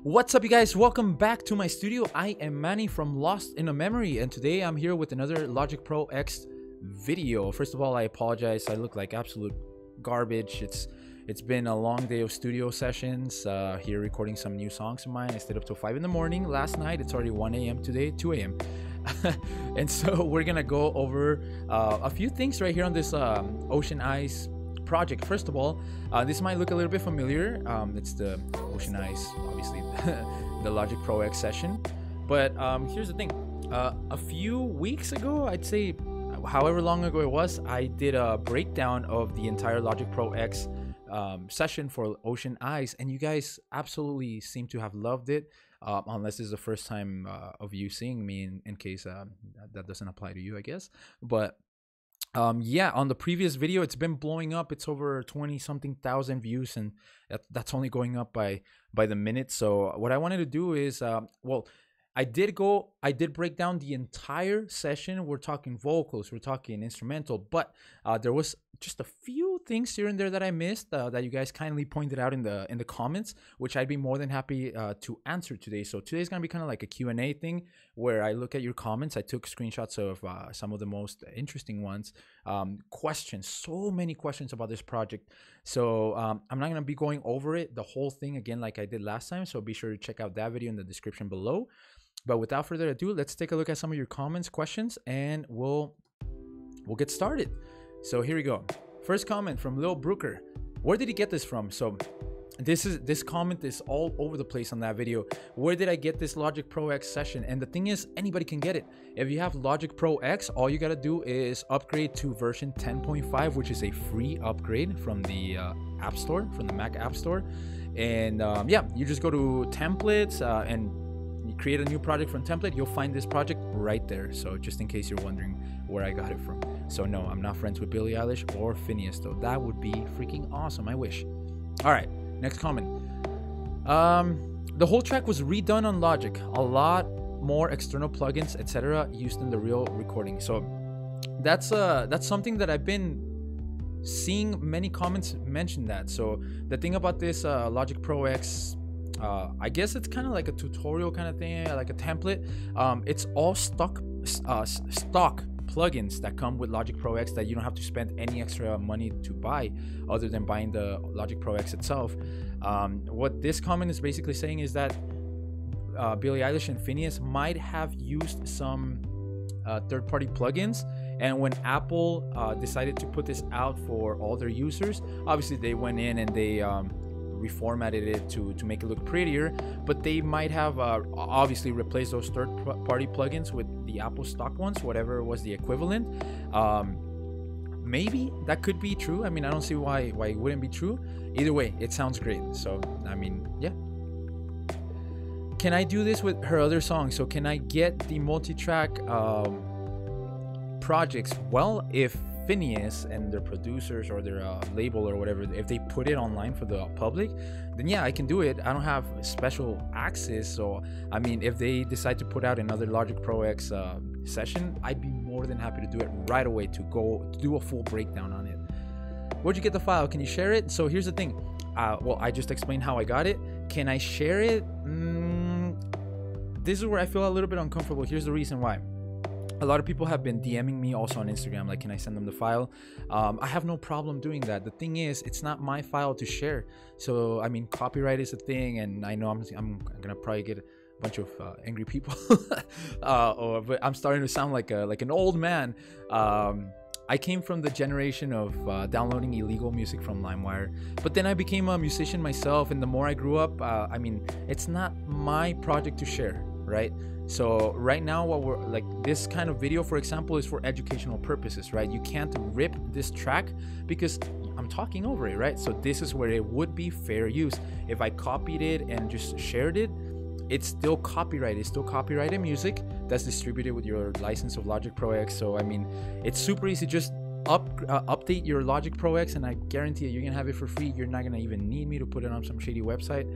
What's up, you guys? Welcome back to my studio. I am Manny from Lost in a Memory, and today I'm here with another LogicProX video. First of all, I apologize. I look like absolute garbage. It's been a long day of studio sessions here recording some new songs of mine. I stayed up till 5 in the morning last night. It's already 1 a.m. today, 2 a.m. And so we're gonna go over a few things right here on this Ocean Eyes project. First of all, this might look a little bit familiar. It's the Ocean Eyes, obviously, the LogicProX session. But here's the thing. A few weeks ago, I'd say, however long ago it was, I did a breakdown of the entire LogicProX session for Ocean Eyes, and you guys absolutely seem to have loved it. Unless this is the first time of you seeing me, in case that doesn't apply to you, I guess. But yeah, on the previous video, it's been blowing up. It's over 20 something thousand views, and that's only going up by the minute. So what I wanted to do is well, I did break down the entire session. We're talking vocals, we're talking instrumental, but there was just a few things here and there that I missed that you guys kindly pointed out in the comments, which I'd be more than happy to answer today. So today's gonna be kind of like a Q&A thing where I look at your comments. I took screenshots of some of the most interesting ones, questions, so many questions about this project. So I'm not gonna be going over it, the whole thing again like I did last time, so be sure to check out that video in the description below. But without further ado, let's take a look at some of your comments, questions, and we'll get started. So here we go. First comment from Lil Brooker. Where did he get this from? So this comment is all over the place on that video. Where did I get this LogicProX session? And the thing is, anybody can get it. If you have LogicProX, all you gotta do is upgrade to version 10.5, which is a free upgrade from the App Store, from the Mac App Store. And yeah, you just go to templates and you create a new project from template. You'll find this project right there. So just in case you're wondering where I got it from. So no, I'm not friends with Billieeilish or Finneys, though. That would be freaking awesome. I wish. All right, next comment. The whole track was redone on Logic. A lot more external plugins, etc., used in the real recording. So that's something that I've been seeing many comments mention that. So the thing about this LogicProX, I guess it's kind of like a tutorial kind of thing, like a template. It's all stock plugins that come with LogicProX that you don't have to spend any extra money to buy other than buying the LogicProX itself. What this comment is basically saying is that Billieeilish and Finneys might have used some third-party plugins, and when Apple decided to put this out for all their users, obviously they went in and they reformatted it to make it look prettier, but they might have obviously replaced those third-party plugins with the Apple stock ones, whatever was the equivalent. Maybe that could be true. I mean, I don't see why it wouldn't be true. Either way, it sounds great. So I mean, yeah. Can I do this with her other songs? So can I get the multi-track projects? Well, if Finneys and their producers or their label or whatever, if they put it online for the public, then yeah, I can do it. I don't have special access. So I mean, if they decide to put out another LogicProX session, I'd be more than happy to do it right away, to go do a full breakdown on it. Where'd you get the file? Can you share it? So here's the thing. Well, I just explained how I got it. Can I share it? This is where I feel a little bit uncomfortable. Here's the reason why. A lot of people have been DMing me also on Instagram, like, can I send them the file? I have no problem doing that. The thing is, it's not my file to share. So I mean, copyright is a thing, and I know I'm gonna probably get a bunch of angry people. But I'm starting to sound like an old man. I came from the generation of downloading illegal music from LimeWire, but then I became a musician myself, and the more I grew up, I mean, it's not my project to share, right? So right now, what we're like, this kind of video, for example, is for educational purposes, right? You can't rip this track because I'm talking over it, right? So this is where it would be fair use. If I copied it and just shared it, it's still copyrighted. It's still copyrighted music that's distributed with your license of LogicProX. So I mean, it's super easy. Just update your LogicProX, and I guarantee you're gonna have it for free. You're not gonna even need me to put it on some shady website.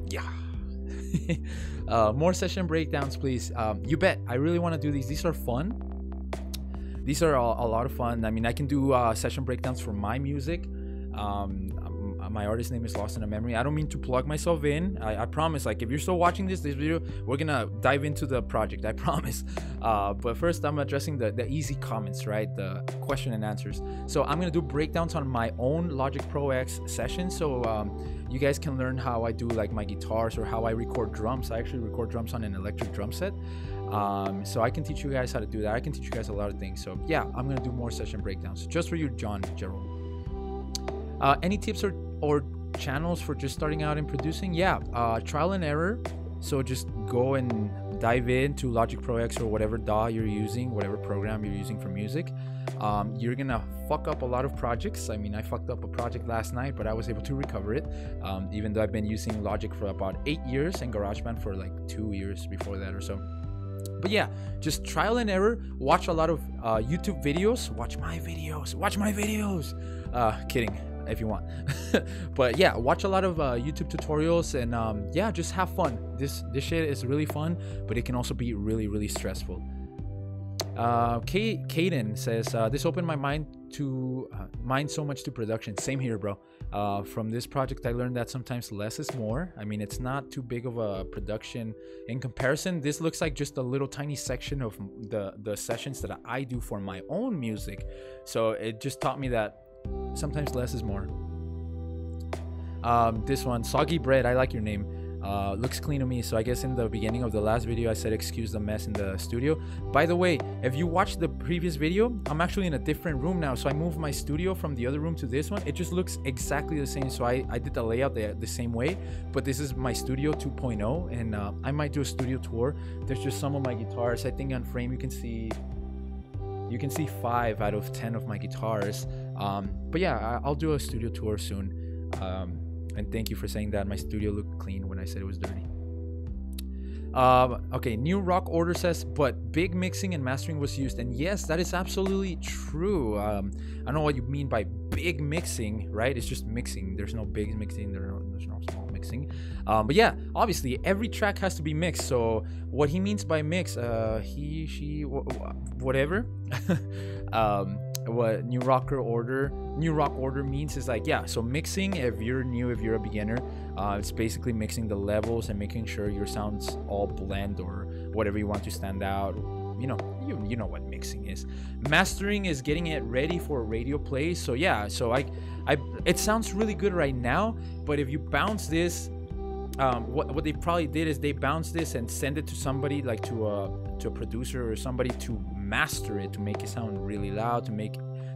Yeah. More session breakdowns, please. You bet. I really want to do these. These are fun. A lot of fun. I mean, I can do session breakdowns for my music. I'm my artist name is Lost in a Memory. I don't mean to plug myself in. I promise, like, if you're still watching this video, we're gonna dive into the project, I promise. But first, I'm addressing the easy comments, right? The question and answers. So I'm gonna do breakdowns on my own LogicProX session, so you guys can learn how I do like my guitars or how I record drums. I actually record drums on an electric drum set. So I can teach you guys how to do that. I can teach you guys a lot of things. So yeah, I'm gonna do more session breakdowns just for you, John Gerald. Any tips or channels for just starting out in producing? Yeah, trial and error. So just go and dive into LogicProX or whatever DAW you're using, whatever program you're using for music. You're gonna fuck up a lot of projects. I mean, I fucked up a project last night, but I was able to recover it, even though I've been using Logic for about 8 years and GarageBand for like 2 years before that or so. But yeah, just trial and error. Watch a lot of YouTube videos. Watch my videos. Kidding, if you want. But yeah, watch a lot of YouTube tutorials, and yeah, just have fun. This shit is really fun, but it can also be really stressful. Kaden says, this opened my mind so much to production. Same here, bro. From this project, I learned that sometimes less is more. I mean, it's not too big of a production in comparison. This looks like just a little tiny section of the sessions that I do for my own music. So it just taught me that sometimes less is more. This one, Soggy Bread, I like your name. Looks clean to me. So I guess in the beginning of the last video I said excuse the mess in the studio. By the way, if you watched the previous video, I'm actually in a different room now. So I moved my studio from the other room to this one. It just looks exactly the same. So I did the layout the same way, but this is my studio 2.0, and I might do a studio tour. There's just some of my guitars. I think on frame you can see 5 out of 10 of my guitars. But yeah, I'll do a studio tour soon. And thank you for saying that my studio looked clean when I said it was dirty. Okay, New Rock Order says, but big mixing and mastering was used. And yes, that is absolutely true. I don't know what you mean by big mixing, right? It's just mixing. There's no big mixing. There's no small mixing. But yeah, obviously every track has to be mixed. So what he means by mix, he, she, whatever. What New Rock Order means is like, yeah, so mixing, if you're new, if you're a beginner, it's basically mixing the levels and making sure your sounds all blend or whatever you want to stand out. You know what mixing is. Mastering is getting it ready for radio play. So yeah, so it sounds really good right now, but if you bounce this, what they probably did is they bounced this and send it to somebody, like to a producer or somebody, to master it, to make it sound really loud,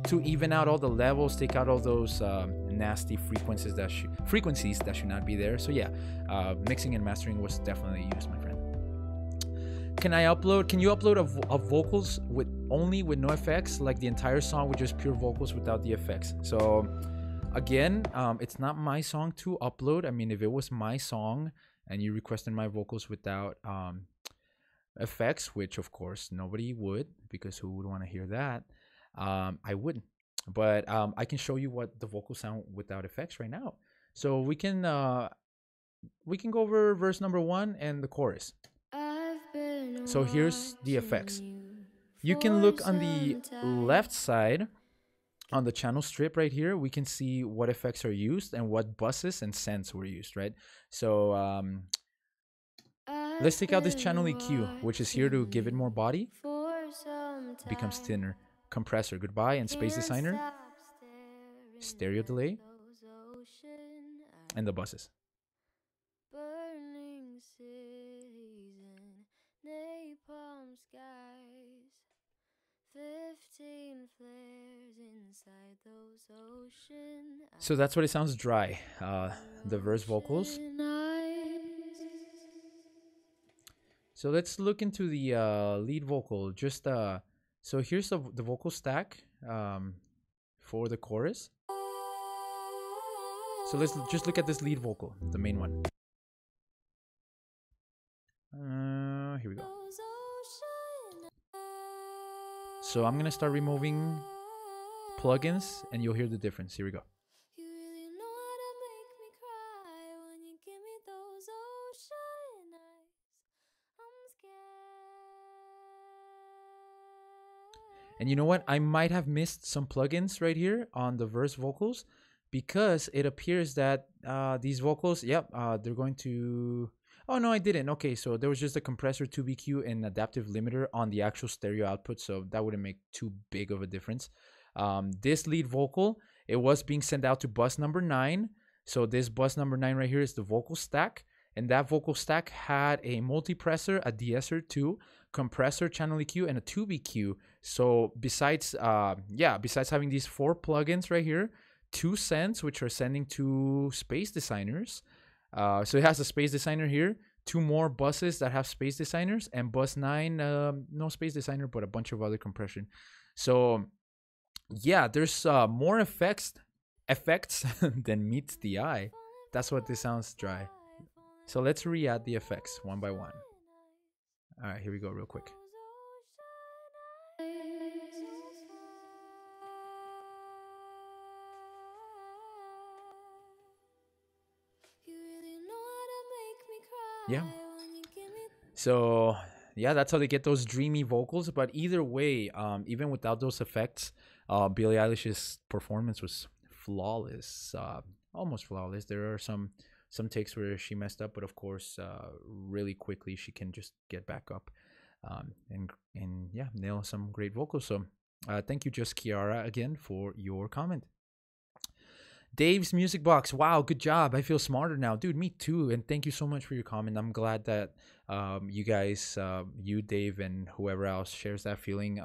to even out all the levels, take out all those nasty frequencies that should not be there. So yeah, mixing and mastering was definitely used, my friend. Can you upload a vocals with no effects, like the entire song with just pure vocals without the effects? So again, it's not my song to upload. I mean, if it was my song and you requested my vocals without effects, which of course nobody would, because who would want to hear that, I wouldn't. But I can show you what the vocals sound without effects right now. So we can go over verse number 1 and the chorus. So here's the effects. You can look on the left side on the channel strip right here. We can see what effects are used and what buses and sends were used, right? So let's take out this channel EQ, which is here to give it more body. Becomes thinner. Compressor, goodbye, and Space Designer. Stereo delay. And the buses. So that's what it sounds dry. The verse vocals. So let's look into the lead vocal. Just so here's the vocal stack for the chorus. So let's just look at this lead vocal, the main one. Here we go. So I'm gonna start removing plugins and you'll hear the difference. Here we go. And you know what? I might have missed some plugins right here on the verse vocals, because it appears that these vocals, yep, they're going to. Oh no, I didn't. Okay, so there was just a compressor, 2BQ, and adaptive limiter on the actual stereo output, so that wouldn't make too big of a difference. This lead vocal, it was being sent out to bus number 9. So this bus number 9 right here is the vocal stack, and that vocal stack had a multipressor, a de-esser 2, compressor, channel EQ, and a 2BQ. So besides having these 4 plugins right here, 2 sends, which are sending to space designers. So it has a space designer here, 2 more buses that have space designers, and bus 9, no space designer, but a bunch of other compression. So yeah, there's more effects than meets the eye. That's what this sounds dry. So let's re-add the effects one by one. All right, here we go real quick. Yeah. So yeah, that's how they get those dreamy vocals. But either way, even without those effects, Billie Eilish's performance was flawless, almost flawless. There are some takes where she messed up, but of course, really quickly she can just get back up, and yeah, nail some great vocals. So thank you, Just Kiara, again for your comment. Dave's Music Box. Wow, good job. I feel smarter now. Dude, me too. And thank you so much for your comment. I'm glad that you guys, you, Dave, and whoever else shares that feeling,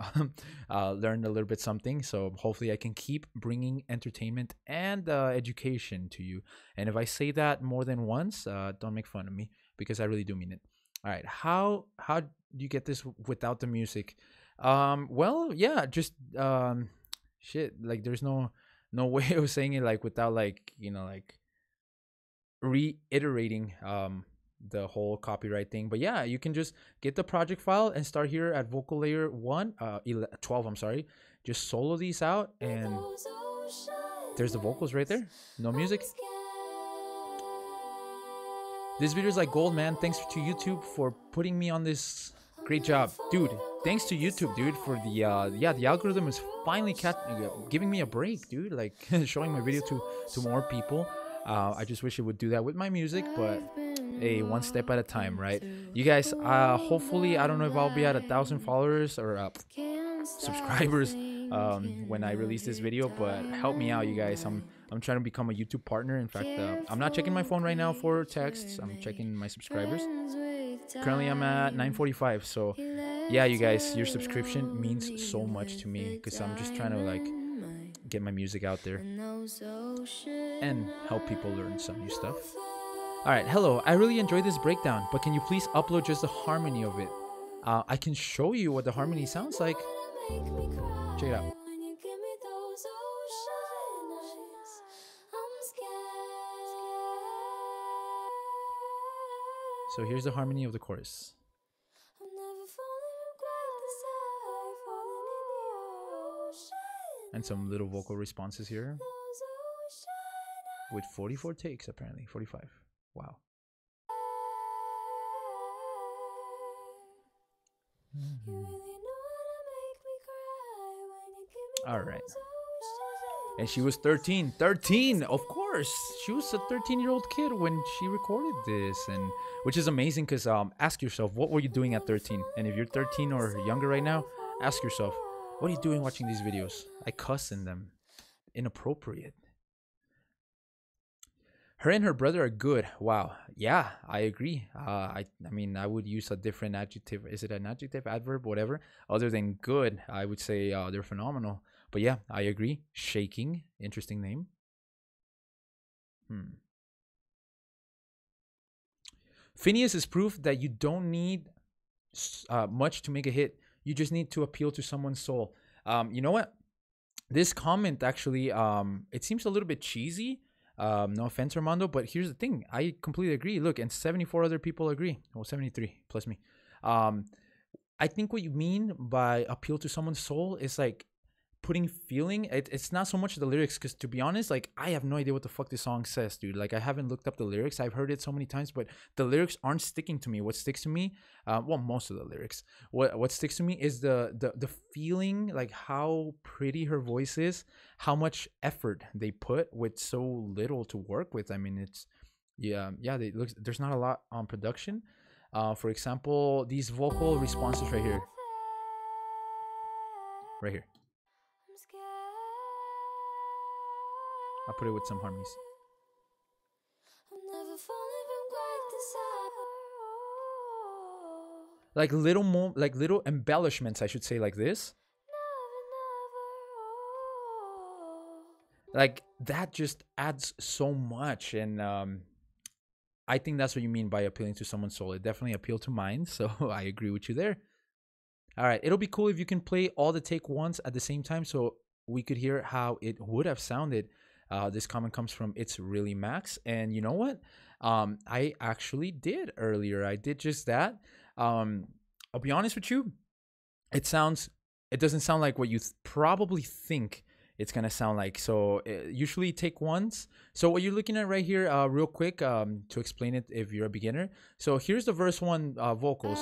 learned a little bit something. So hopefully I can keep bringing entertainment and education to you. And if I say that more than once, don't make fun of me, because I really do mean it. All right. How do you get this without the music? Well, yeah, just shit. Like there's no way of saying it like without like, you know, like reiterating the whole copyright thing. But yeah, you can just get the project file and start here at vocal layer 12, I'm sorry. Just solo these out, and there's the vocals right there. No music. This video is like gold, man. Thanks to YouTube for putting me on this. Great job, dude. Thanks to YouTube, dude, for the the algorithm is finally giving me a break, dude. Like showing my video to more people. I just wish it would do that with my music, but hey, one step at a time, right? You guys, hopefully, I don't know if I'll be at 1,000 followers or subscribers when I release this video, but help me out, you guys. I'm trying to become a YouTube partner. In fact, I'm not checking my phone right now for texts. I'm checking my subscribers. Currently I'm at 945, so yeah, you guys, your subscription means so much to me, because I'm just trying to like get my music out there and help people learn some new stuff. All right, hello, I really enjoyed this breakdown, but can you please upload just the harmony of it? I can show you what the harmony sounds like. Check it out. So here's the harmony of the chorus. And some little vocal responses here. With 44 takes, apparently. 45. Wow. All right. And she was 13. 13, of course. She was a 13-year-old kid when she recorded this, and which is amazing, because ask yourself, what were you doing at 13? And if you're 13 or younger right now, ask yourself, what are you doing watching these videos? I cuss in them. Inappropriate. Her and her brother are good. Wow. Yeah, I agree. I mean, I would use a different adjective. Is it an adjective, adverb, whatever? Other than good, I would say they're phenomenal. But yeah, I agree. Shaking. Interesting name. Finneys is proof that you don't need much to make a hit. You just need to appeal to someone's soul. You know what? This comment actually, it seems a little bit cheesy. No offense, Armando, but here's the thing. I completely agree. Look, and 74 other people agree. Well, 73 plus me. I think what you mean by appeal to someone's soul is like putting feeling. It's not so much the lyrics, because to be honest, like, I have no idea what the fuck this song says, dude. Like, I haven't looked up the lyrics. I've heard it so many times, but the lyrics aren't sticking to me. What sticks to me, well, most of the lyrics, what sticks to me is the feeling, like how pretty her voice is, how much effort they put with so little to work with. I mean, it's there's not a lot on production. For example, these vocal responses right here. Right here. I'll put it with some harmonies. Like little more, like little embellishments, I should say, like this. Like that just adds so much, and I think that's what you mean by appealing to someone's soul. It definitely appealed to mine, so I agree with you there. All right, it'll be cool if you can play all the take ones at the same time, so we could hear how it would have sounded. This comment comes from It's Really Max, and you know what? I actually did earlier. I did just that. I'll be honest with you. It doesn't sound like what you probably think it's gonna sound like. So usually take ones. So what you're looking at right here, real quick, to explain it if you're a beginner. So here's the verse 1 vocals.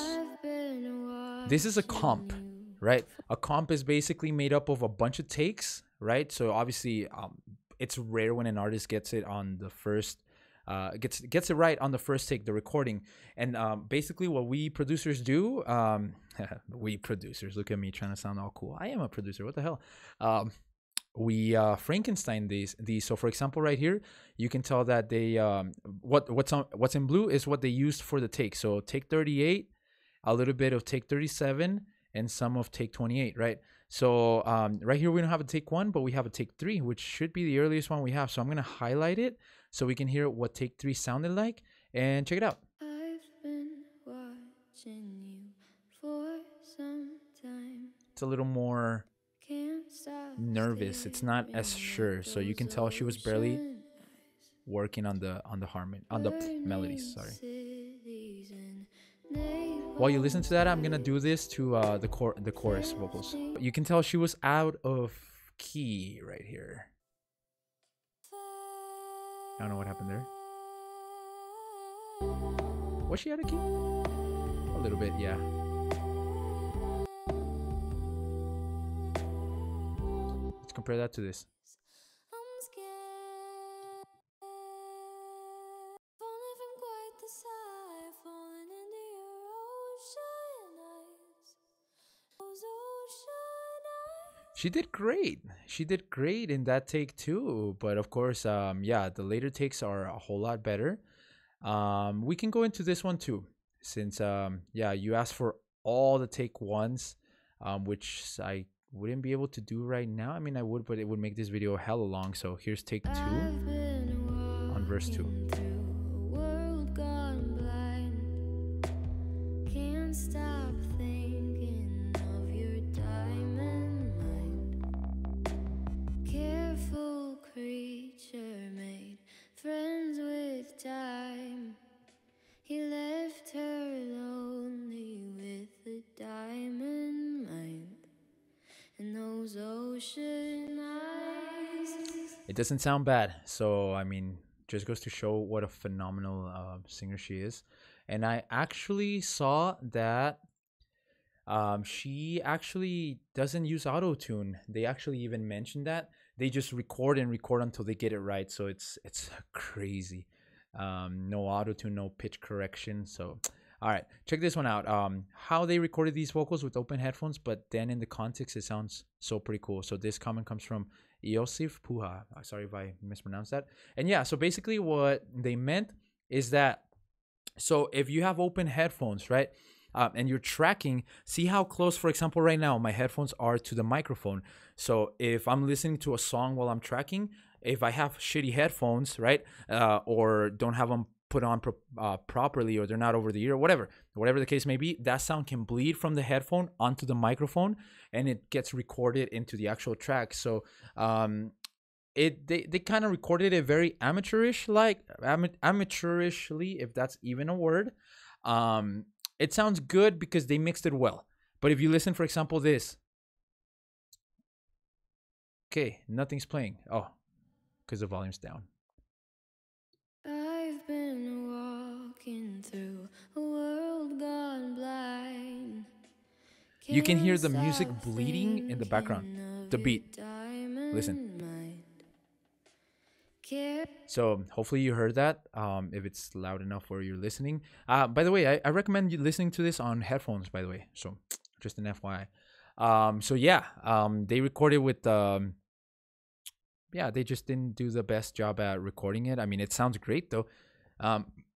This is a comp, right? A comp is basically made up of a bunch of takes, right? So obviously, it's rare when an artist gets it on the first, gets it right on the first take, the recording. And basically, what we producers do, we producers, look at me trying to sound all cool. I am a producer. What the hell? We Frankenstein these. So for example, right here, you can tell that they what's in blue is what they used for the take. So take 38. A little bit of take 37 and some of take 28, right? So right here we don't have a take 1, but we have a take 3, which should be the earliest one we have. So I'm gonna highlight it so we can hear what take 3 sounded like, and check it out. I've been watching you for some time. It's a little more nervous. It's not as sure. So you can tell she was barely working on the harmony, on the melodies. Sorry. While you listen to that, I'm gonna do this to the chorus vocals. You can tell she was out of key right here. I don't know what happened there. Was she out of key? A little bit, yeah. Let's compare that to this. She did great. She did great in that take too. But of course, yeah, the later takes are a whole lot better. We can go into this one too, since yeah, you asked for all the take ones, which I wouldn't be able to do right now. I mean, I would, but it would make this video hella long. So here's take 2 on verse 2. Friends with time, he left her lonely with a diamond mind and those ocean eyes. It doesn't sound bad, so I mean, just goes to show what a phenomenal singer she is. And I actually saw that she actually doesn't use auto-tune. They actually even mentioned that. They just record and record until they get it right. So it's crazy. No auto-tune, no pitch correction. So, all right, check this one out. How they recorded these vocals with open headphones, but then in the context, it sounds so pretty cool. So this comment comes from Iosif Puha. Sorry if I mispronounced that. And yeah, so basically what they meant is that, so if you have open headphones, right? And you're tracking, see how close, for example, right now, my headphones are to the microphone. So if I'm listening to a song while I'm tracking, if I have shitty headphones, right, or don't have them put on properly, or they're not over the ear, whatever the case may be, that sound can bleed from the headphone onto the microphone, and it gets recorded into the actual track. So they kind of recorded it very amateurishly, if that's even a word. It sounds good because they mixed it well. But if you listen, for example, this, Okay, nothing's playing. Oh, because the volume's down. I've been walking through a world gone blind. You can hear the music bleeding in the background. The beat. Listen. So hopefully you heard that. If it's loud enough where you're listening. By the way, I recommend you listening to this on headphones. By the way, so just an FYI. So yeah, they recorded with yeah, they just didn't do the best job at recording it. I mean, it sounds great though.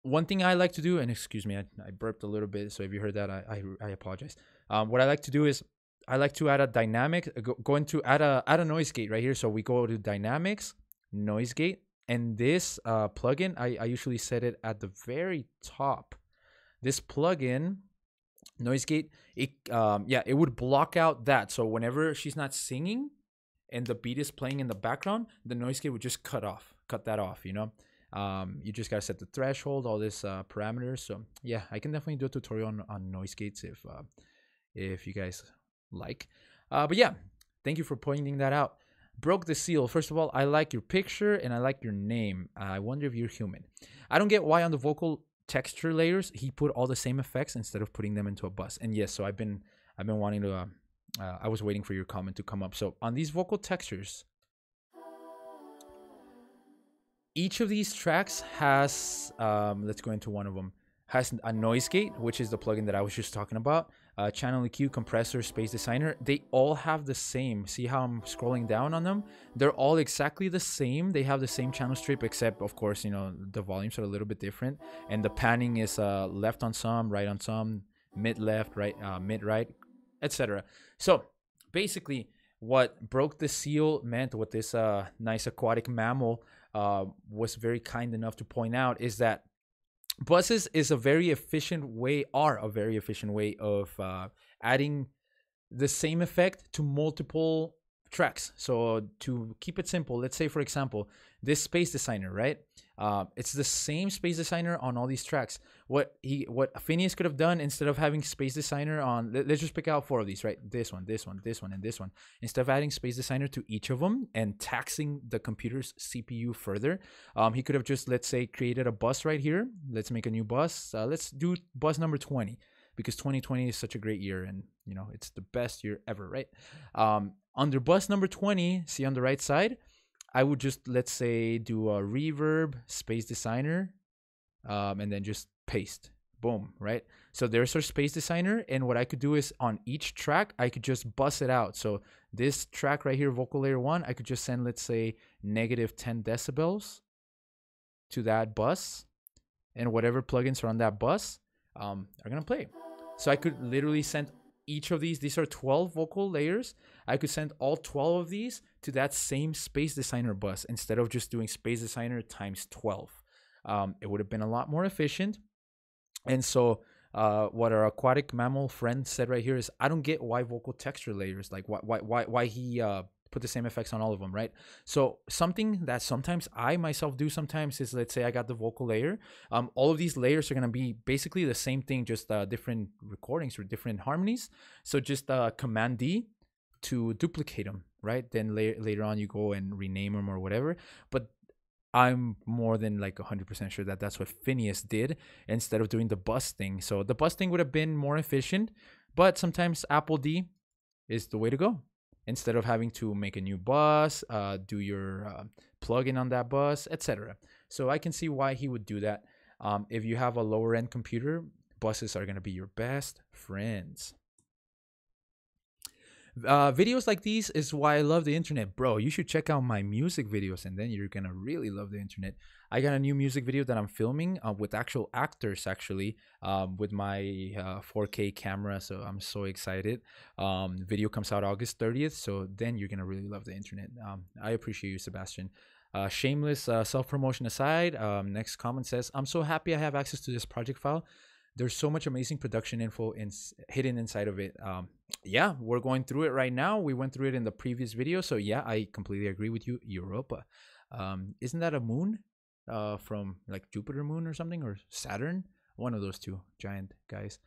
One thing I like to do, and excuse me, I burped a little bit, so if you heard that, I apologize. What I like to do is I like to add a dynamic, go into add a noise gate right here. So we go to dynamics, noise gate, and this plugin, I usually set it at the very top. This plugin, noise gate, it yeah, it would block out that. So whenever she's not singing and the beat is playing in the background, the noise gate would just cut that off, you know. You just gotta set the threshold, all this parameters. So yeah, I can definitely do a tutorial on noise gates if you guys like. But yeah, thank you for pointing that out. Broke the seal. First of all, I like your picture and I like your name. I wonder if you're human. I don't get why on the vocal texture layers he put all the same effects instead of putting them into a bus. And yes, so I've been wanting to. I was waiting for your comment to come up. So on these vocal textures, each of these tracks has, let's go into one of them, has a noise gate, which is the plugin that I was just talking about. Channel EQ, compressor, space designer. They all have the same. See how I'm scrolling down on them? They're all exactly the same. They have the same channel strip, except of course, you know, the volumes are a little bit different, and the panning is left on some, right on some, mid left, right, mid right, etc. So basically, what broke the seal meant, what this nice aquatic mammal was very kind enough to point out, is that buses is a very efficient way, of adding the same effect to multiple tracks. So to keep it simple, let's say for example, this space designer, right? It's the same space designer on all these tracks. What Finneys could have done, instead of having space designer on, let's just pick out 4 of these, right? This one, this one, this one, and this one. Instead of adding space designer to each of them and taxing the computer's CPU further, he could have just, let's say, created a bus right here. Let's make a new bus. Let's do bus number 20, because 2020 is such a great year, and you know, it's the best year ever, right? Under bus number 20, see on the right side, I would just, let's say, do a reverb, space designer, and then just paste. Boom, right? So there's our space designer, and what I could do is on each track, I could just bus it out. So this track right here, vocal layer 1, I could just send, let's say, negative 10 decibels to that bus, and whatever plugins are on that bus are gonna play. So I could literally send each of these are 12 vocal layers. I could send all 12 of these to that same space designer bus instead of just doing space designer times 12. It would have been a lot more efficient. And so what our aquatic mammal friend said right here is, I don't get why vocal texture layers, like why he put the same effects on all of them, right? So something that sometimes I myself do sometimes is, let's say I got the vocal layer. All of these layers are going to be basically the same thing, just different recordings or different harmonies. So just Command D to duplicate them, right? Then later on you go and rename them or whatever. But I'm more than like 100% sure that that's what Finneys did instead of doing the bus thing. So the bus thing would have been more efficient, but sometimes Apple D is the way to go. Instead of having to make a new bus, do your plugin on that bus, etc. So I can see why he would do that. If you have a lower end computer, buses are going to be your best friends. Videos like these is why I love the internet. Bro, you should check out my music videos, and then you're gonna really love the internet. I got a new music video that I'm filming with actual actors, actually, with my 4K camera, so I'm so excited. Video comes out August 30th, so then you're gonna really love the internet. I appreciate you, Sebastian. Shameless self-promotion aside, next comment says, I'm so happy I have access to this project file. There's so much amazing production info hidden inside of it. Yeah, we're going through it right now. We went through it in the previous video. So yeah, I completely agree with you, Europa. Isn't that a moon from like Jupiter moon or something, or Saturn? One of those two giant guys.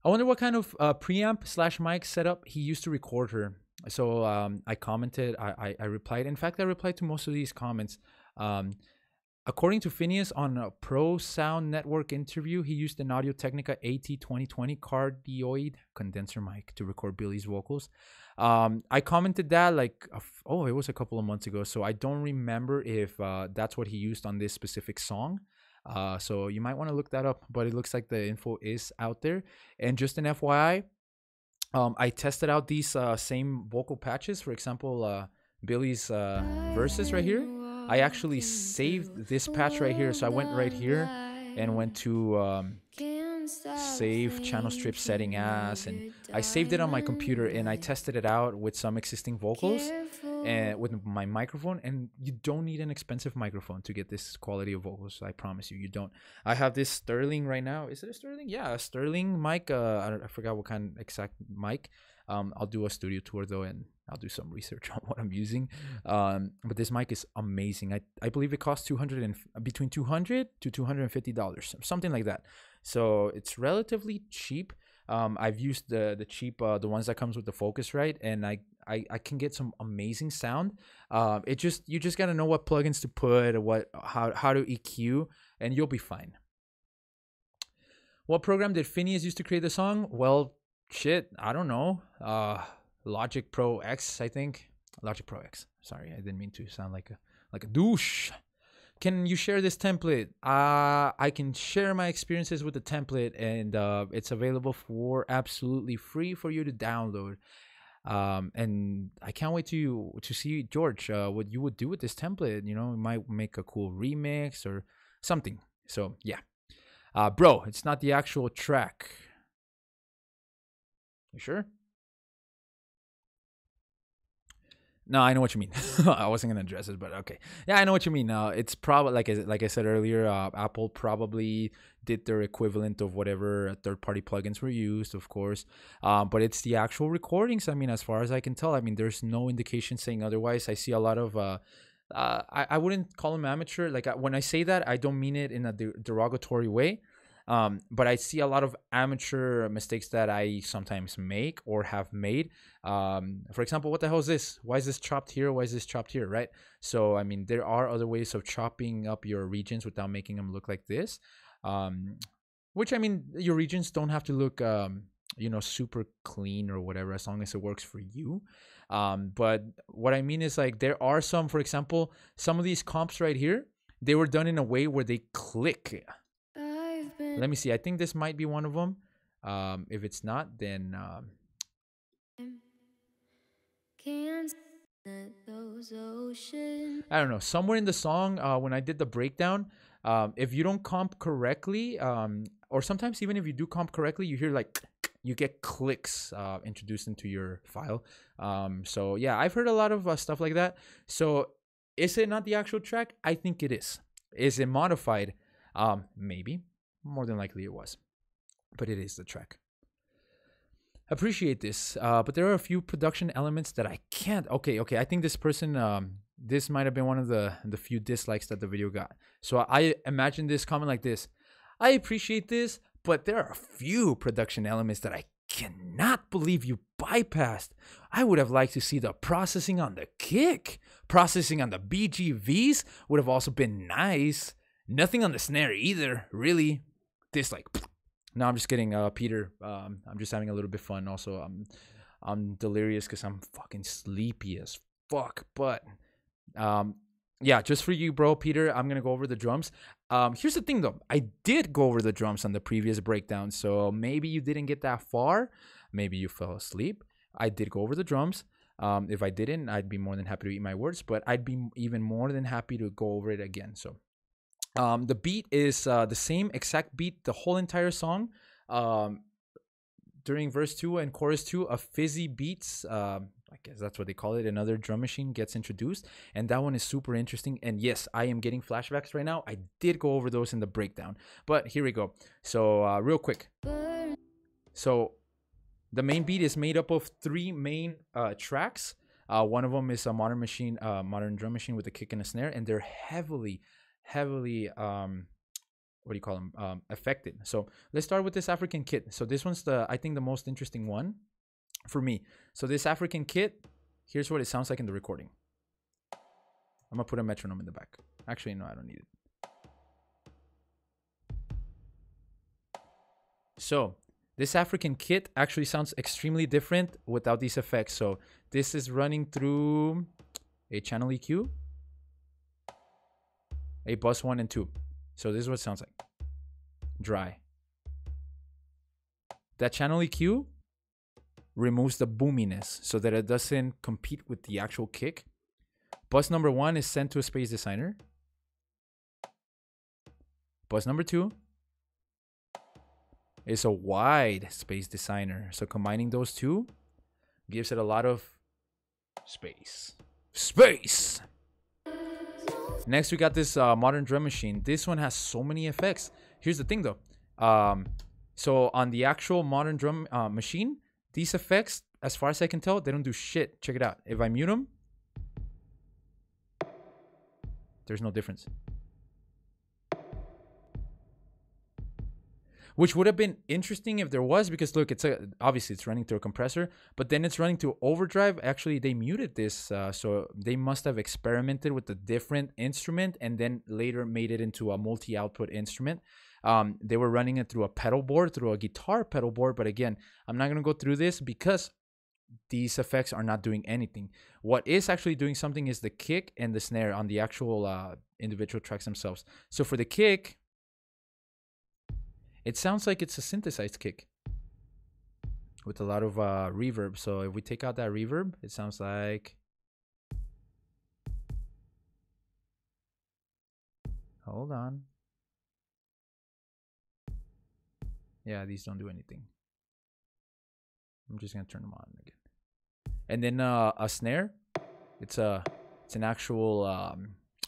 I wonder what kind of preamp / mic setup he used to record her. So I commented, I replied. In fact, I replied to most of these comments. Um, According to Finneys on a Pro Sound Network interview, he used an Audio Technica AT2020 cardioid condenser mic to record Billie's vocals. I commented that like, oh, it was a couple of months ago, so I don't remember if that's what he used on this specific song. So you might want to look that up, but it looks like the info is out there. And just an FYI, I tested out these same vocal patches. For example, Billie's verses right here. I actually saved this patch right here. So I went right here and went to save channel strip setting as, and I saved it on my computer and I tested it out with some existing vocals and with my microphone. And you don't need an expensive microphone to get this quality of vocals. I promise you, you don't. I have this Sterling right now. Is it a Sterling? Yeah, a Sterling mic. I forgot what kind of exact mic. I'll do a studio tour though, and I'll do some research on what I'm using. But this mic is amazing. I believe it costs between $200 to $250, something like that. So it's relatively cheap. I've used the cheap the ones that comes with the Focusrite, and I can get some amazing sound. You just gotta know what plugins to put, how to EQ, and you'll be fine. What program did Finneys use to create the song? Well, shit, I don't know. LogicProX, I think. LogicProX. Sorry, I didn't mean to sound like a douche. Can you share this template? I can share my experiences with the template, and it's available for absolutely free for you to download. And I can't wait to see, George, what you would do with this template. You know, you might make a cool remix or something. So yeah, bro, it's not the actual track. You sure? No, I know what you mean. I wasn't gonna address it, but okay. Yeah, I know what you mean. It's probably like I said earlier. Apple probably did their equivalent of whatever third-party plugins were used, of course. But it's the actual recordings. I mean, as far as I can tell, I mean, there's no indication saying otherwise. I see a lot of. I wouldn't call them amateur. Like when I say that, I don't mean it in a derogatory way. But I see a lot of amateur mistakes that I sometimes make or have made. For example, what the hell is this? Why is this chopped here? Why is this chopped here? Right? So, I mean, there are other ways of chopping up your regions without making them look like this. Which, I mean, your regions don't have to look, super clean or whatever, as long as it works for you. But what I mean is, like, there are some, for example, some of these comps right here, they were done in a way where they click. Let me see. I think this might be one of them. If it's not, then I don't know. Somewhere in the song, when I did the breakdown, if you don't comp correctly, or sometimes even if you do comp correctly, you hear like you get clicks introduced into your file. So yeah, I've heard a lot of stuff like that. So is it not the actual track? I think it is. Is it modified? Maybe. More than likely it was, but it is the track. Appreciate this, but there are a few production elements that I can't. Okay. I think this person, this might have been one of the few dislikes that the video got. So I imagine this comment like this: I appreciate this, but there are a few production elements that I cannot believe you bypassed. I would have liked to see the processing on the kick. Processing on the BGVs would have also been nice. Nothing on the snare either, really. Dislike. No, I'm just kidding, Peter. I'm just having a little bit fun. Also, I'm delirious because I'm fucking sleepy as fuck. But yeah, just for you, bro, Peter, I'm gonna go over the drums. Here's the thing, though. I did go over the drums on the previous breakdown, so maybe you didn't get that far. Maybe you fell asleep. I did go over the drums. If I didn't, I'd be more than happy to eat my words, but I'd be even more than happy to go over it again. So. The beat is the same exact beat the whole entire song. During verse 2 and chorus 2 of Fizzy Beats, I guess that's what they call it, another drum machine gets introduced, and that one is super interesting. And yes, I am getting flashbacks right now. I did go over those in the breakdown, but here we go. So real quick. So the main beat is made up of 3 main tracks. One of them is a modern drum machine with a kick and a snare, and they're heavily what do you call them, affected. So let's start with this African kit. So this one's I think the most interesting one for me. So this African kit, Here's what it sounds like in the recording. I'm gonna put a metronome in the back. Actually, no, I don't need it. So this African kit actually sounds extremely different without these effects. So this is running through a channel EQ, a bus 1 and 2. So this is what it sounds like. Dry. That channel EQ removes the boominess so that it doesn't compete with the actual kick. Bus number 1 is sent to a space designer. Bus number 2 is a wide space designer. So combining those two gives it a lot of space. Space! Next, we got this modern drum machine. This one has so many effects. Here's the thing though. So on the actual modern drum machine, these effects, as far as I can tell, they don't do shit. Check it out. If I mute them, there's no difference. Which would have been interesting if there was, because look, obviously it's running through a compressor, but then it's running through overdrive. Actually, they muted this, so they must have experimented with a different instrument and then later made it into a multi-output instrument. They were running it through a pedal board, through a guitar pedal board, but again, I'm not gonna go through this because these effects are not doing anything. What is actually doing something is the kick and the snare on the actual individual tracks themselves. So for the kick, it sounds like it's a synthesized kick with a lot of reverb. So if we take out that reverb, it sounds like... Hold on. Yeah, these don't do anything. I'm just gonna turn them on again. And then a snare, it's an actual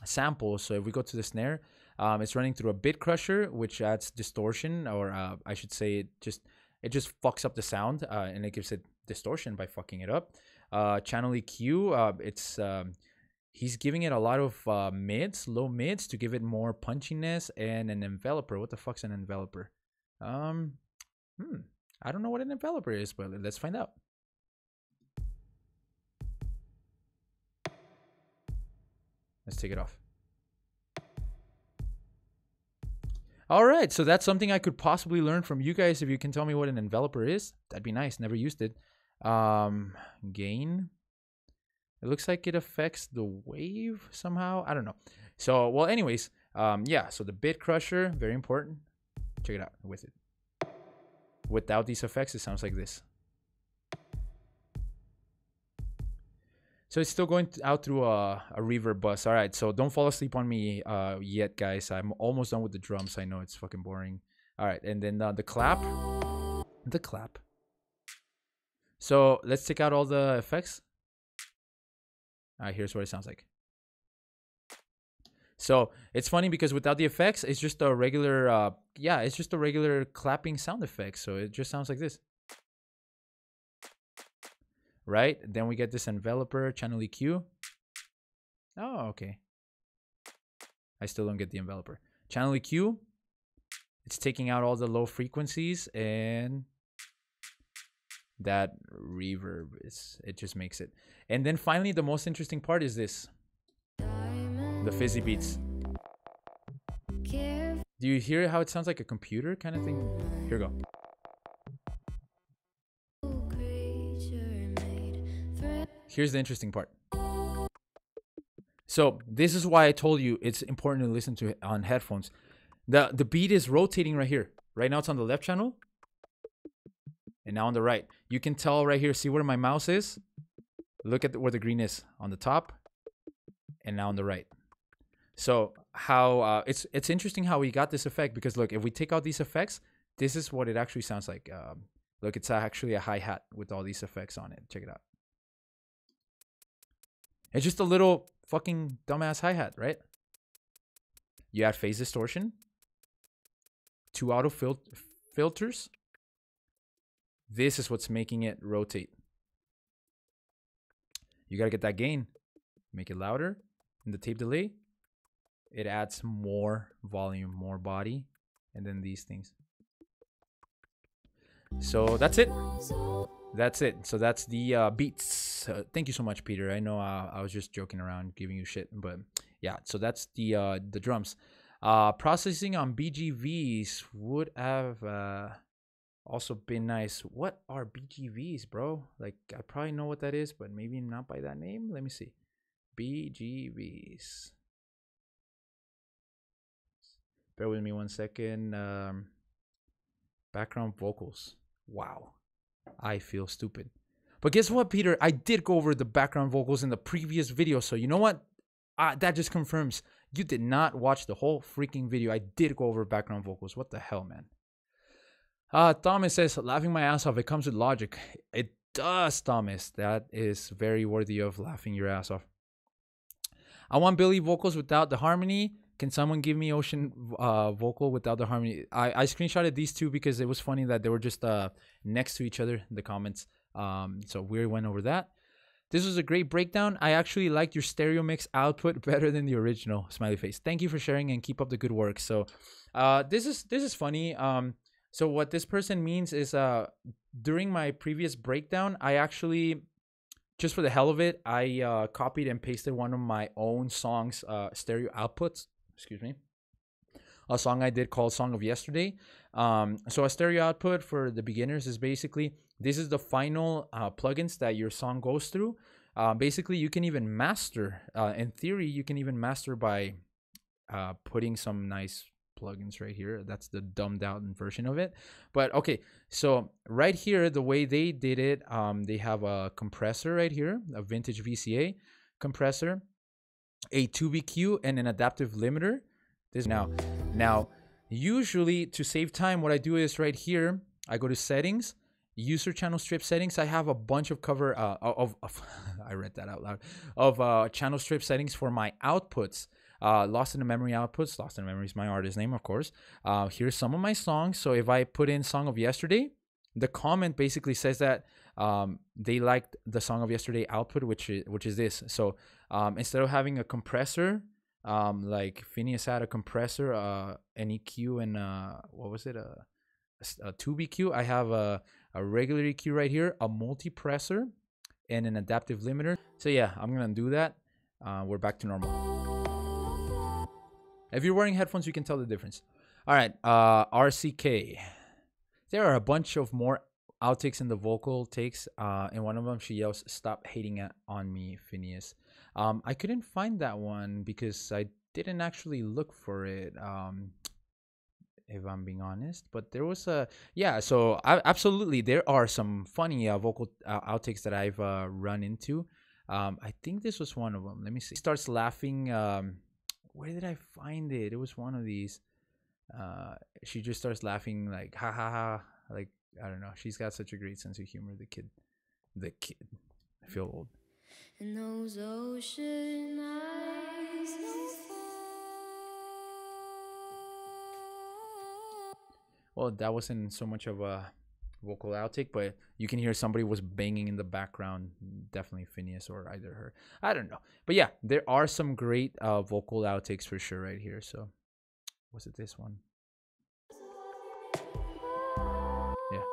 sample. So if we go to the snare, it's running through a bit crusher, which adds distortion, or I should say it just fucks up the sound, and it gives it distortion by fucking it up. Channel EQ, he's giving it a lot of mids, low mids, to give it more punchiness, and an enveloper. What the fuck's an enveloper? I don't know what an enveloper is, but let's find out. Let's take it off. All right, so that's something I could possibly learn from you guys. If you can tell me what an enveloper is, that'd be nice. Never used it. Gain. It looks like it affects the wave somehow. I don't know. So, well, anyways, yeah, so the bit crusher, very important. Check it out with it. Without these effects, it sounds like this. So it's still going out through a reverb bus. All right, so don't fall asleep on me yet, guys. I'm almost done with the drums. I know it's fucking boring. All right, and then the clap. The clap. So let's take out all the effects. All right, here's what it sounds like. So it's funny because without the effects, it's just a regular, yeah, it's just a regular clapping sound effect. So it just sounds like this. Right? Then we get this enveloper, channel EQ. Oh, okay. I still don't get the enveloper. Channel EQ. It's taking out all the low frequencies, and that reverb it just makes it. And then finally, the most interesting part is this. The Fizzy Beats. Do you hear how it sounds like a computer kind of thing? Here we go. Here's the interesting part. So this is why I told you it's important to listen to it on headphones. The beat is rotating right here. Right now it's on the left channel. And now on the right. You can tell right here, see where my mouse is? Look at where the green is on the top. And now on the right. So how it's interesting how we got this effect, because look, if we take out these effects, this is what it actually sounds like. Look, it's actually a hi-hat with all these effects on it. Check it out. It's just a little fucking dumbass hi-hat, right? You add phase distortion, 2 auto filters. This is what's making it rotate. You gotta get that gain. Make it louder. And the tape delay, it adds more volume, more body, and then these things. So that's it. That's it. So that's the beats. Thank you so much, Peter. I know I was just joking around, giving you shit, but yeah. So that's the drums. Processing on BGVs would have also been nice. What are BGVs, bro? Like, I probably know what that is, but maybe not by that name. Let me see. BGVs. Bear with me 1 second. Background vocals. Wow. I feel stupid. But guess what, Peter? I did go over the background vocals in the previous video. So you know what? That just confirms you did not watch the whole freaking video. I did go over background vocals. What the hell, man? Thomas says, laughing my ass off. It comes with Logic. It does, Thomas. That is very worthy of laughing your ass off. I want Billie vocals without the harmony. Can someone give me Ocean vocal without the harmony? I screenshotted these two because it was funny that they were just next to each other in the comments. So we went over that. This was a great breakdown. I actually liked your stereo mix output better than the original. Smiley face. Thank you for sharing and keep up the good work. So this is funny. So what this person means is during my previous breakdown, I actually, just for the hell of it, I copied and pasted one of my own songs stereo outputs. Excuse me. A song I did called Song of Yesterday. So a stereo output for the beginners is basically, this is the final plugins that your song goes through. Basically, you can even master. In theory, you can even master by putting some nice plugins right here. That's the dumbed out version of it. But okay, so right here, the way they did it, they have a compressor right here, a vintage VCA compressor, a 2BQ, and an adaptive limiter. This now usually, to save time, what I do is right here, I go to settings, user channel strip settings. I have a bunch of cover of I read that out loud, of channel strip settings for my outputs. Lost in the Memory outputs. Lost in the Memory is my artist name, of course. Here's some of my songs. So if I put in Song of Yesterday, the comment basically says that they liked the Song of Yesterday output, which is this. So instead of having a compressor, like Finneys had a compressor, an EQ, and what was it, a 2BQ, I have a regular EQ right here, a multipressor, and an adaptive limiter. So yeah, I'm gonna do that. We're back to normal. If you're wearing headphones, you can tell the difference. All right, RCK. There are a bunch of more outtakes in the vocal takes. And one of them, she yells, "Stop hating on me, Finneys." I couldn't find that one because I didn't actually look for it, if I'm being honest. But there was a, yeah, so absolutely, there are some funny vocal outtakes that I've run into. I think this was one of them. Let me see. She starts laughing. Where did I find it? It was one of these. She just starts laughing like, ha ha ha. Like, I don't know. She's got such a great sense of humor, the kid. I feel old. And those ocean eyes Well, that wasn't so much of a vocal outtake, but you can hear somebody was banging in the background. Definitely Finneys or either her. I don't know. But yeah, there are some great vocal outtakes for sure right here. So was it this one? Yeah.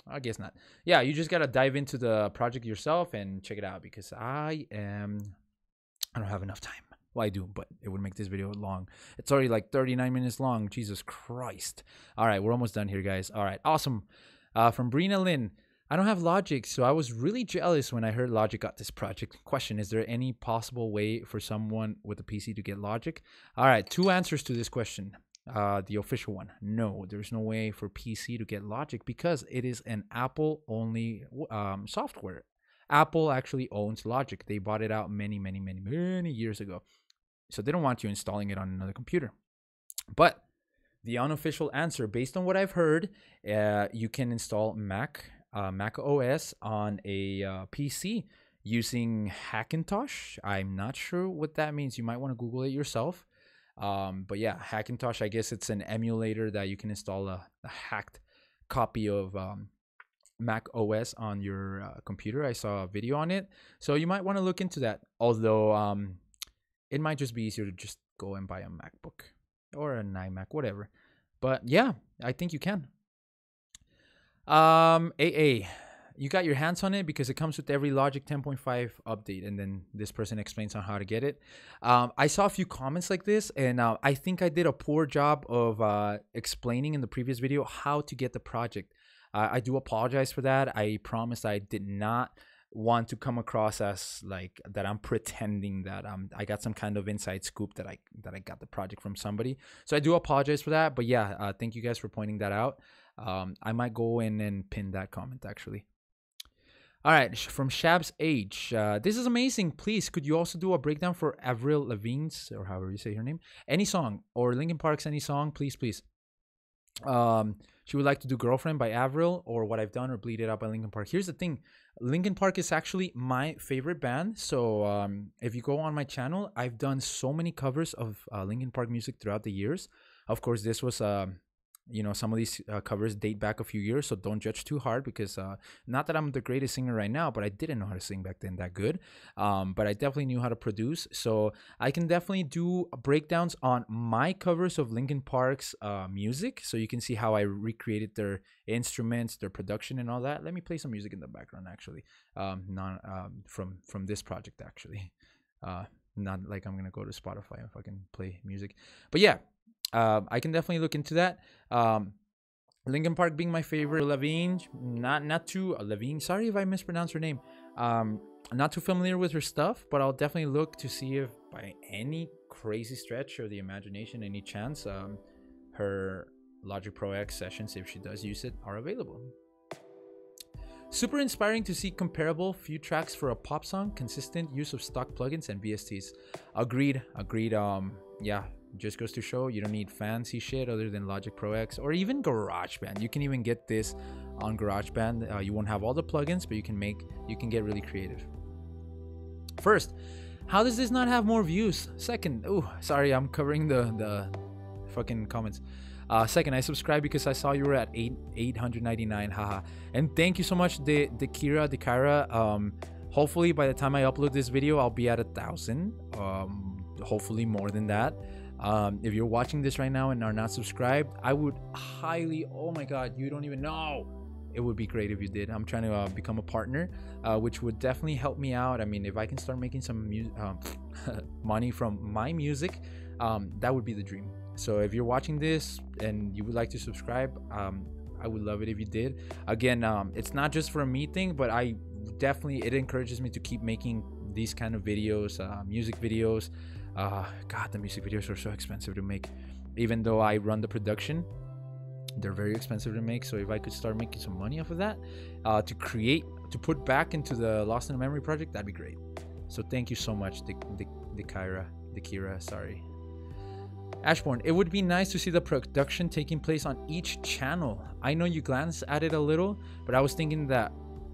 I guess not. Yeah, you just gotta dive into the project yourself and check it out because I don't have enough time. Well, I do, but it would make this video long. It's already like 39 minutes long. Jesus Christ. All right, we're almost done here, guys. All right, awesome. From Brina Lynn. I don't have Logic, so I was really jealous when I heard Logic got this project. Question, is there any possible way for someone with a PC to get Logic? All right, 2 answers to this question. The official one, no, there's no way for PC to get Logic because it is an Apple-only software. Apple actually owns Logic. They bought it out many years ago. So they don't want you installing it on another computer. But the unofficial answer, based on what I've heard, you can install Mac OS on a PC using Hackintosh. I'm not sure what that means. You might want to Google it yourself. But yeah, Hackintosh, I guess it's an emulator that you can install a hacked copy of Mac OS on your computer. I saw a video on it. So you might want to look into that. Although it might just be easier to just go and buy a MacBook or an iMac, whatever. But yeah, I think you can. AA, you got your hands on it because it comes with every Logic 10.5 update, and then this person explains on how to get it. I saw a few comments like this, and I think I did a poor job of explaining in the previous video how to get the project. I do apologize for that. I promise I did not want to come across as like that I'm pretending that I got some kind of inside scoop that I got the project from somebody. So I do apologize for that. But yeah, thank you guys for pointing that out. I might go in and pin that comment actually. All right, from Shab's Age. This is amazing. Please, could you also do a breakdown for Avril Lavigne's, or however you say her name, any song, or Linkin Park's any song? Please, please. She would like to do Girlfriend by Avril, or What I've Done, or Bleed It Out by Linkin Park. Here's the thing. Linkin Park is actually my favorite band. So if you go on my channel, I've done so many covers of Linkin Park music throughout the years. Of course, this was you know, some of these covers date back a few years, so don't judge too hard, because not that I'm the greatest singer right now, but I didn't know how to sing back then that good. But I definitely knew how to produce, so I can definitely do breakdowns on my covers of Linkin Park's music, so you can see how I recreated their instruments, their production, and all that. Let me play some music in the background actually, from this project actually. Not like I'm gonna go to Spotify and fucking play music, but yeah. I can definitely look into that. Linkin Park being my favorite. Lavigne, not too Lavigne. Sorry if I mispronounced her name. Not too familiar with her stuff, but I'll definitely look to see if by any crazy stretch or the imagination, any chance, her LogicProX sessions, if she does use it, are available. Super inspiring to see comparable few tracks for a pop song, consistent use of stock plugins and VSTs. Agreed. Yeah. Just goes to show you don't need fancy shit other than LogicProX or even GarageBand. You can even get this on GarageBand. You won't have all the plugins, but you can get really creative. First, how does this not have more views? Second, oh, sorry, I'm covering the fucking comments. Second, I subscribed because I saw you were at 899, haha. And thank you so much, the Kyra. Hopefully by the time I upload this video, I'll be at 1,000. Hopefully more than that. If you're watching this right now and are not subscribed, I would highly, oh my god, you don't even know, it would be great if you did. I'm trying to become a partner, which would definitely help me out. I mean, if I can start making some money from my music, that would be the dream. So if you're watching this and you would like to subscribe, I would love it if you did. Again, it's not just for a me thing, but it encourages me to keep making these kind of videos, music videos. God, the music videos are so expensive to make. Even though I run the production, they're very expensive to make. So if I could start making some money off of that, to put back into the Lost in a Memory project, that'd be great. So thank you so much, the Kira, sorry. Ashbourne, it would be nice to see the production taking place on each channel. I know you glanced at it a little, but I was thinking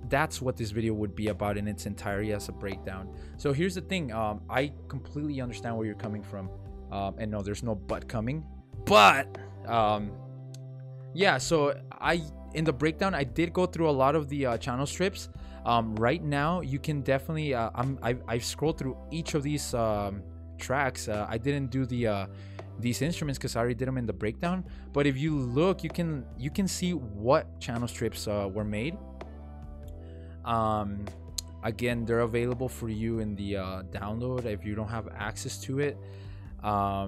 that's what this video would be about in its entirety as a breakdown. So here's the thing, I completely understand where you're coming from, and no, there's no but coming, but yeah, so in the breakdown I did go through a lot of the channel strips. Right now you can definitely I've scrolled through each of these tracks. I didn't do these instruments because I already did them in the breakdown, but if you look, you can see what channel strips were made. Again, they're available for you in the download if you don't have access to it. I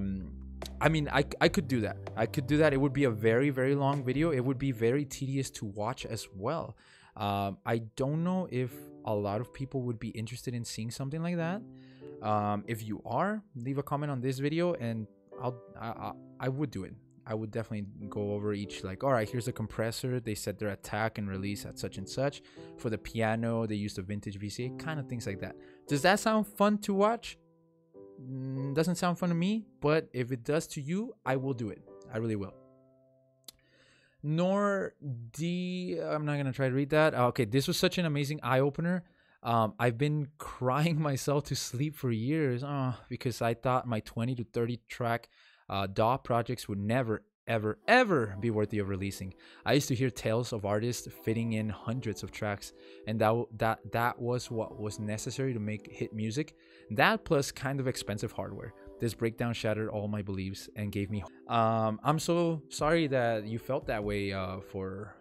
mean, I could do that. It would be a very, very long video. It would be very tedious to watch as well. I don't know if a lot of people would be interested in seeing something like that. If you are, leave a comment on this video and I would do it. I would definitely go over each, like, all right, here's a compressor. They set their attack and release at such and such. For the piano, they used a vintage VCA, kind of things like that. Does that sound fun to watch? Doesn't sound fun to me, but if it does to you, I will do it. I really will. I'm not going to try to read that. Okay, this was such an amazing eye-opener. I've been crying myself to sleep for years because I thought my 20 to 30 track DAW projects would never, ever, ever be worthy of releasing. I used to hear tales of artists fitting in hundreds of tracks, and that was what was necessary to make hit music. That plus kind of expensive hardware. This breakdown shattered all my beliefs and gave me I'm so sorry that you felt that way for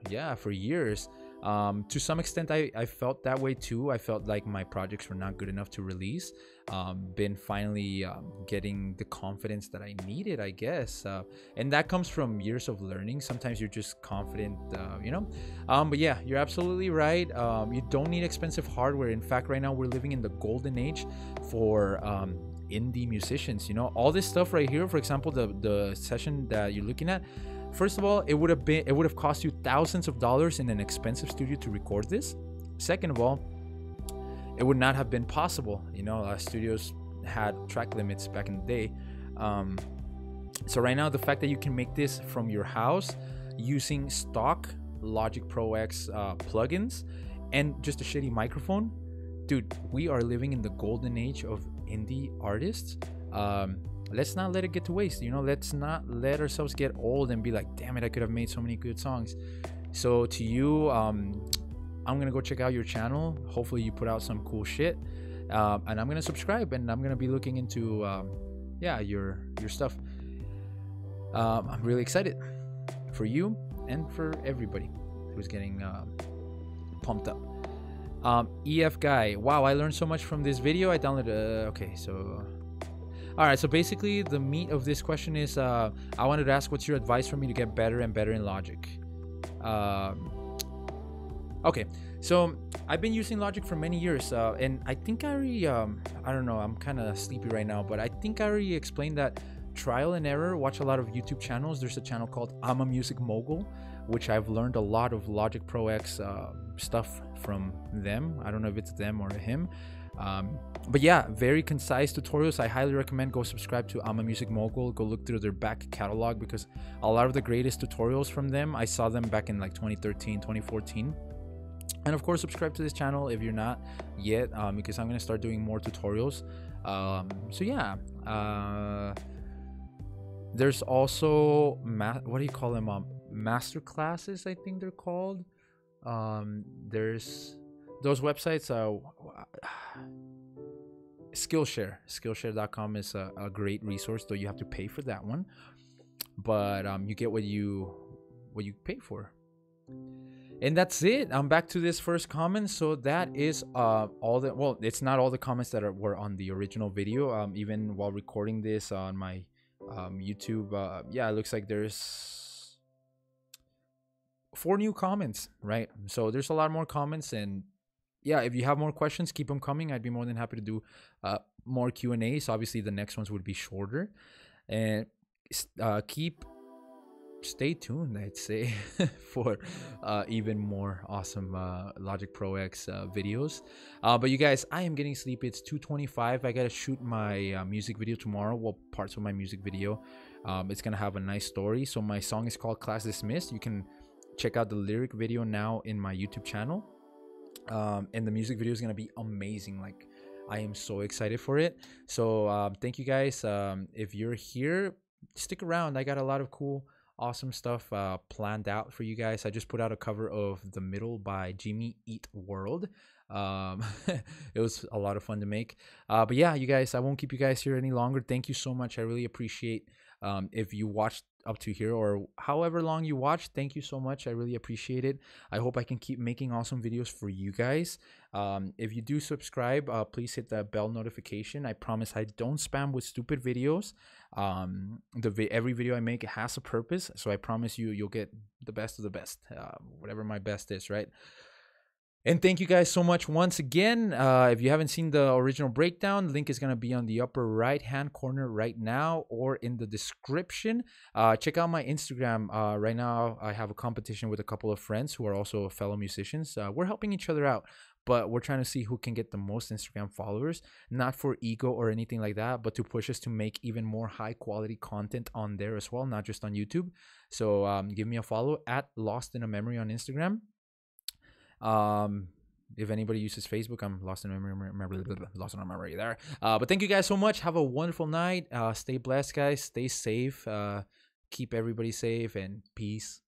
years. To some extent I felt that way too. I felt like my projects were not good enough to release. Been finally getting the confidence that I needed, I guess, and that comes from years of learning. Sometimes you're just confident, but yeah, you're absolutely right. You don't need expensive hardware. In fact, right now we're living in the golden age for indie musicians. All this stuff right here, for example, the session that you're looking at, first of all, it would have cost you thousands of dollars in an expensive studio to record this. Second of all, it would not have been possible. Studios had track limits back in the day. So right now, the fact that you can make this from your house using stock LogicProX plugins and just a shitty microphone, dude, we are living in the golden age of indie artists. Let's not let it get to waste. Let's not let ourselves get old and be like, damn it, I could have made so many good songs. So to you, I'm gonna go check out your channel. Hopefully you put out some cool shit, and I'm gonna subscribe, and I'm gonna be looking into your stuff. I'm really excited for you and for everybody who's getting pumped up. EF guy, wow, I learned so much from this video. I downloaded all right, so basically the meat of this question is I wanted to ask, what's your advice for me to get better and better in Logic? Okay, so I've been using Logic for many years, and I think I already I don't know, I'm kind of sleepy right now, but I think I already explained that trial and error. Watch a lot of YouTube channels. There's a channel called I'm a Music Mogul, which I've learned a lot of LogicProX stuff from them. I don't know if it's them or him, but yeah, very concise tutorials. I highly recommend go subscribe to I'm a Music Mogul. Go look through their back catalog, because a lot of the greatest tutorials from them, I saw them back in like 2013, 2014. And of course, subscribe to this channel if you're not yet, because I'm going to start doing more tutorials. So yeah, there's also what do you call them, master classes, I think they're called. There's those websites, Skillshare.com is a great resource, though you have to pay for that one, but you get what you pay for. And that's it. I'm back to this first comment. So that is all the, well, it's not all the comments that were on the original video. Even while recording this on my YouTube, yeah, it looks like there's 4 new comments, right? So there's a lot more comments, and yeah, if you have more questions, keep them coming. I'd be more than happy to do more Q&As. Obviously the next ones would be shorter, and stay tuned, I'd say, for even more awesome LogicProX videos. But you guys, I am getting sleepy. It's 2:25. I gotta shoot my music video tomorrow. Well, parts of my music video. It's gonna have a nice story. So my song is called Class Dismissed. You can check out the lyric video now in my YouTube channel, and the music video is gonna be amazing. Like, I am so excited for it. So thank you guys. If you're here, stick around. I got a lot of cool, awesome stuff planned out for you guys. I just put out a cover of The Middle by Jimmy Eat World. It was a lot of fun to make. But yeah, you guys, I won't keep you guys here any longer. Thank you so much. I really appreciate if you watched up to here, or however long you watched. Thank you so much. I really appreciate it. I hope I can keep making awesome videos for you guys. If you do subscribe, please hit the bell notification. I promise I don't spam with stupid videos. Every video I make has a purpose, so I promise you'll get the best of the best, whatever my best is, right? And thank you guys so much once again. If you haven't seen the original breakdown, link is going to be on the upper right hand corner right now, or in the description. Check out my Instagram. Right now I have a competition with a couple of friends who are also fellow musicians. We're helping each other out, but we're trying to see who can get the most Instagram followers, not for ego or anything like that, but to push us to make even more high quality content on there as well, not just on YouTube. So give me a follow at Lost in a Memory on Instagram. If anybody uses Facebook, I'm lost in a memory there. But thank you guys so much. Have a wonderful night. Stay blessed, guys. Stay safe. Keep everybody safe, and peace.